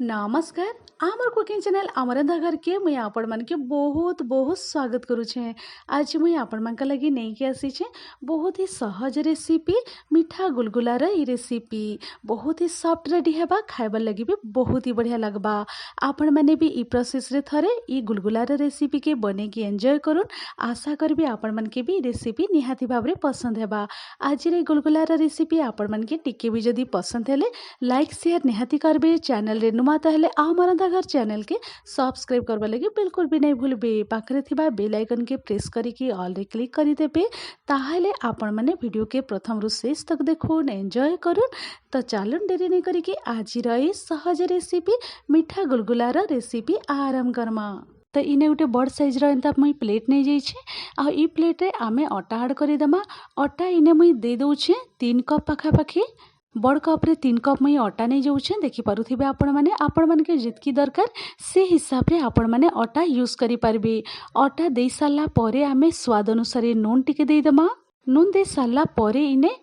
नमस्कार। आमर cooking channel अमरंधा घर के मुई आपण मन के बहुत बहुत स्वागत करुछे। आज मुई आपण मन का लगी नहीं के आसी छे बहुत ही सहज रेसिपी मीठा गुलगुलार ई रेसिपी बहुत ही सॉफ्ट रेडी हेबा खाइबार लगी भी बहुत ही बढ़िया लगबा। आपण माने भी ई प्रोसेस रे थरे ई गुलगुलार रेसिपी के बने की एंजॉय करूँ। आशा करबी आपण मन के भी रेसिपी निहाती भाबरे पसंद हेबा। आज रे गुलगुलार रेसिपी आपण मन के टिके भी जदी पसंद हेले लाइक शेयर निहाती करबे। चैनल रे नुमा ताहले अमरंधा घर चैनल के सब्सक्राइब करबा लगी बिल्कुल भी नहीं भूलबे। पाखरे थिबा बेल आइकन के प्रेस करिकी ऑल रे क्लिक करि देबे ताहले आपण माने वीडियो के प्रथम रु शेष तक देखुन एंजॉय करूँ। तो चालुन डेरी नहीं करिकी आज रही सहज रेसिपी मीठा गुलगुलार रेसिपी आरंभ करमा। तो इने गोटे बड़ साइज एंता मुई प्लेट नहीं जाइए आ ई प्लेट रे आमे अटा ऐड करदेमा। अटा इने मुई दे दउछे 3 कप पाखापाखि बड़ कप रे 3 कप मुई अटा नहीं जाऊे। देखि पारुथिबे आपण माने के जितकी दरकार से हिसाब रे आपण माने अटा यूज करि पारबे। अटा दे सारला परे आमे स्वाद अनुसार नून टिके देदेमा। नून दे सारला परे इने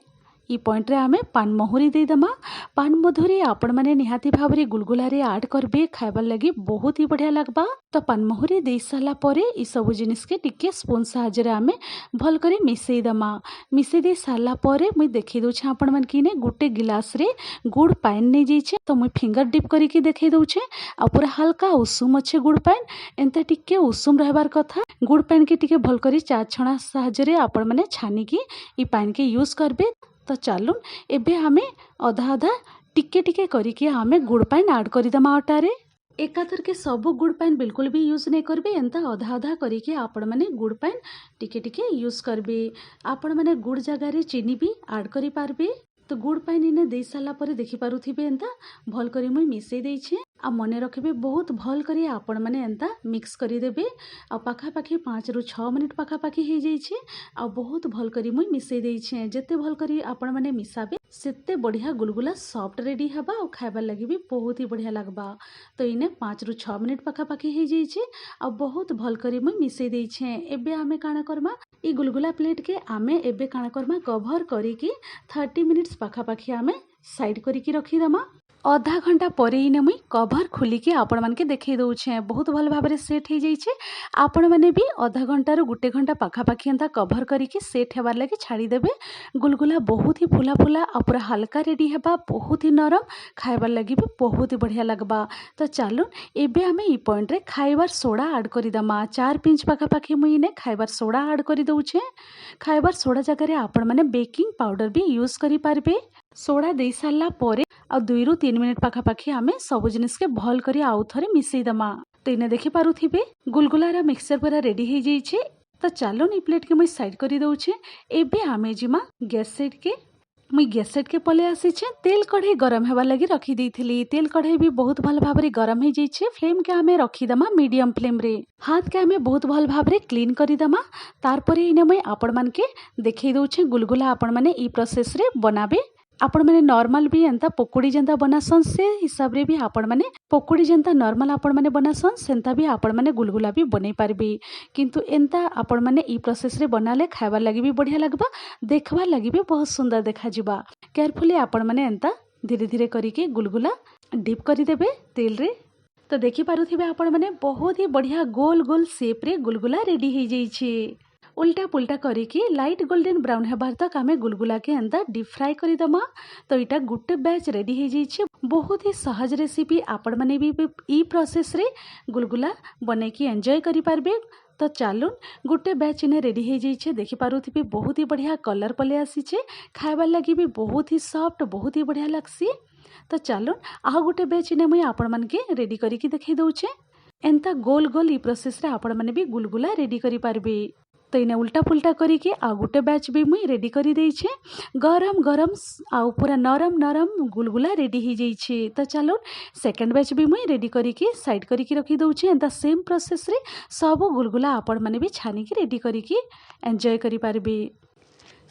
ई पॉइंट रे आमे पान महुरी देदेमा। पान मधुरी आपण माने निहाती भाबरे गुलगुलारे ऐड करबे खाइबार लगी बहुत ही बढ़िया लगबा। तो पान महुरी दे सारला परे ई सब जिनिस के टिके स्पून साहाय्य रे आमे भल करे मिसेई दमा। मिसेई दे सारला परे मुई देखि दउछे आपण मन की ने गुटे गिलास रे गुड़ पाइन नै जाइछे। तो मुई फिंगर डिप करिकी देखि दउछे आ पूरा हल्का उषुम अच्छे गुड़ पाइन एंता टिके उषुम रहबार कथा। गुड़ पाइन के टिके भल करी चा छणा साहाय्य रे आपण माने छानिकी ई पाइन के यूज करबे। तो चलून एबे हमें अधा अधा टिके टिके करिकी हमें गुड़ पाइन ऐड करिदमा अटा रे। एकाथर के सब गुड़ पाइन बिल्कुल भी यूज नहीं करबे एंता अधा अधा करिकी आपण माने गुड़ पाइन टिके टिके यूज करबे। आपण माने गुड़ जगह रे चीनी भी ऐड करि पारबे। तो गुड़ पाइन इने दे साला परे देखि पारुथिबे एंता भल करी मुई मिसेई देइछे। आ मने रखबे बहुत भल करी आपण माने एंता मिक्स करि देबे। आ पाखापाखि 5 रु 6 मिनिट पाखापाखि हो जाइछे। आ बहुत भल करी मुई मिसेई देइछे। जेते भल करी आपण माने मिसाबे सेते बढ़िया गुलगुला सॉफ्ट रेडी हबा और खाइबार लगी भी बहुत ही बढ़िया लगबा। तो इने 5 रु 6 मिनिट पाखापाखि हो जाइछे। आ बहुत भल करी मुई मिसेई देइछे। एबे आमे काना करमा ई गुलगुला प्लेट के आमे एबे काना करमा कवर करिकी 30 मिनिट्स पाखापाखि आमे साइड करिकी रखिदमा। आधा घंटा पर ही मुई कवर खोलिकी आपण मानके देखई दउछे बहुत भल भाबरे सेट हो जाइछे। आपण माने भी आधा घंटा रु गुटे घंटा पाखापाखि एंता कवर करिकी सेट हेबार लगी छाड़ी देबे। गुलगुला बहुत ही फुला फुला और पूरा हल्का रेडी हेबा बहुत ही नरम खाइबार लगी भी बहुत ही बढ़िया लगबा। तो चलून एबे आमे ई पॉइंट रे खाइबार सोडा ऐड करिदमा। 4 पिंच पाखापाखि मुई ने खाइबार सोडा ऐड करि दउछे। खाइबार सोडा जगह रे आपण माने बेकिंग पाउडर भी यूज करि पारबे। सोडा दे सारला परे आ 2 रु 3 मिनिट पाखापाखि आमे सब जिनिस के भल करी आउ थरे मिसेई दमा। तो इने देखि पारुथिबे गुलगुलारा मिक्सचर पूरा रेडी हो जाइछे। तो चलून ई प्लेट के मुई साइड करि दउछे। एबे आमे जिमा गैस सेट के मुई गैस सेट के पले आसीछे। तेल कढ़ाई गरम हेबार लगी रखी देइथिली। तेल कढ़ाई भी बहुत भल भाबरे गरम हो जाइछे। फ्लेम के आमे रखिदमा मीडियम फ्लेम रे। हाथ के आमे बहुत भल भाबरे क्लीन करिदमा। तार परे इने मुई आपण मान के देखै दउछे गुलगुला आपण माने ई प्रोसेस रे बनाबे। आपण माने नॉर्मल भी एंता पकोड़ी जेंता बनासन से हिसाब रे भी आपण माने पकोड़ी जेंता नॉर्मल आपण माने बनासन सेंता भी आपण माने गुलगुला भी बनै पारबे। किंतु एंता आपण माने ई प्रोसेस रे बनाले खाइबार लगी भी बढ़िया लगबा देखबार लगी भी बहुत सुंदर देखा जिबा। केयरफुली आपण माने एंता धीरे धीरे करिके गुलगुला डिप करि देबे तेल रे। तो देखि पारुथिबे आपण माने बहुत ही बढ़िया गोल गोल शेप रे गुलगुला रेडी हो जाइछे। उल्टा पुल्टा करिकी लाइट गोल्डन ब्राउन हेबार तक आमे गुलगुला के एंता डीप फ्राई करिदमा। तो इटा गुटे बैच रेडी हो जाइछे। बहुत ही सहज रेसिपी आपण माने भी ई प्रोसेस रे गुलगुला बनेकी एंजॉय करि पारबे। तो चलून गुटे बैच इने रेडी हो जाइछे। देखि पारुथिबे बहुत ही बढ़िया कलर पले आसीछे। खाइबार लगी भी बहुत ही सॉफ्ट बहुत ही बढ़िया लागसी। तो चलून आ गुटे बैच इने मुई आपण मानके रेडी करिकी देखै दउछे। एंता गोल गोल ई प्रोसेस रे आपण माने भी गुलगुला रेडी करि पारबे। तो इने उल्टा पुल्टा करिके आ गुटे बैच भी मुई रेडी करि देइछे। गरम गरम आउ पूरा नरम नरम गुलगुला रेडी हो जाइछे। तो चलो सेकंड बैच भी मुई रेडी करिके साइड करिके रखि दउछे। एंता सेम प्रोसेस रे सब गुलगुला आपण माने भी छानिके रेडी करिके एंजॉय करि पारबे।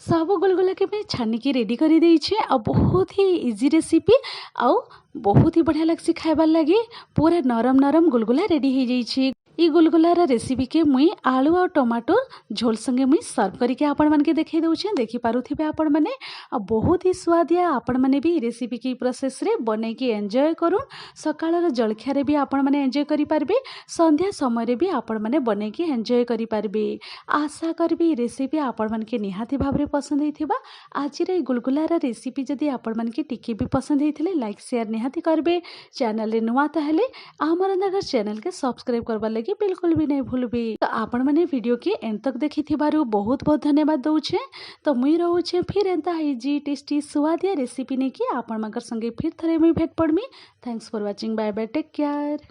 सब गुलगुला के मैं छानिकी रेडी करि देइछे। आ बहुत ही इजी रेसिपी आउ बहुत ही बढ़िया लगसी खाइबार लगी। पूरा नरम नरम गुलगुला रेडी हो जाइछे। ई गुलगुलार रेसिपी के मुई आलू और टमाटो झोल संगे मुई सर्व करके आपण मानके देखै दउछे। देखि पारुथिबे आपण माने बहुत ही स्वादिया आपण माने भी रेसिपी की प्रोसेस रे बनै के एन्जॉय करूँ। सकाळर जलखिया रे भी आपण माने एन्जॉय करि पारबे, संध्या समय रे भी आपण माने बनै के एन्जॉय करि पारबे। आशा करबी रेसिपी आपण मानके निहाती भाबरे पसंद हेथिबा। आज रे गुलगुलार रेसिपी जदि आपण मानके टिके भी पसंद हेथिले लाइक शेयर निहाती करबे। चैनल रे नुआ ताहेले आमर अंधाघर चैनल के सब्सक्राइब करबा लगी बिल्कुल भी नहीं भूलबी। तो आपण माने वीडियो के एंड तक देखि थिबारु बहुत बहुत धन्यवाद दउछे। तो मुई रहउछे फिर एंता इजी टेस्टी स्वादिया रेसिपी ने कि आपण मानकर संगे फिर थरे मुई भेट पड़मी। Thanks for watching, bye bye, take care.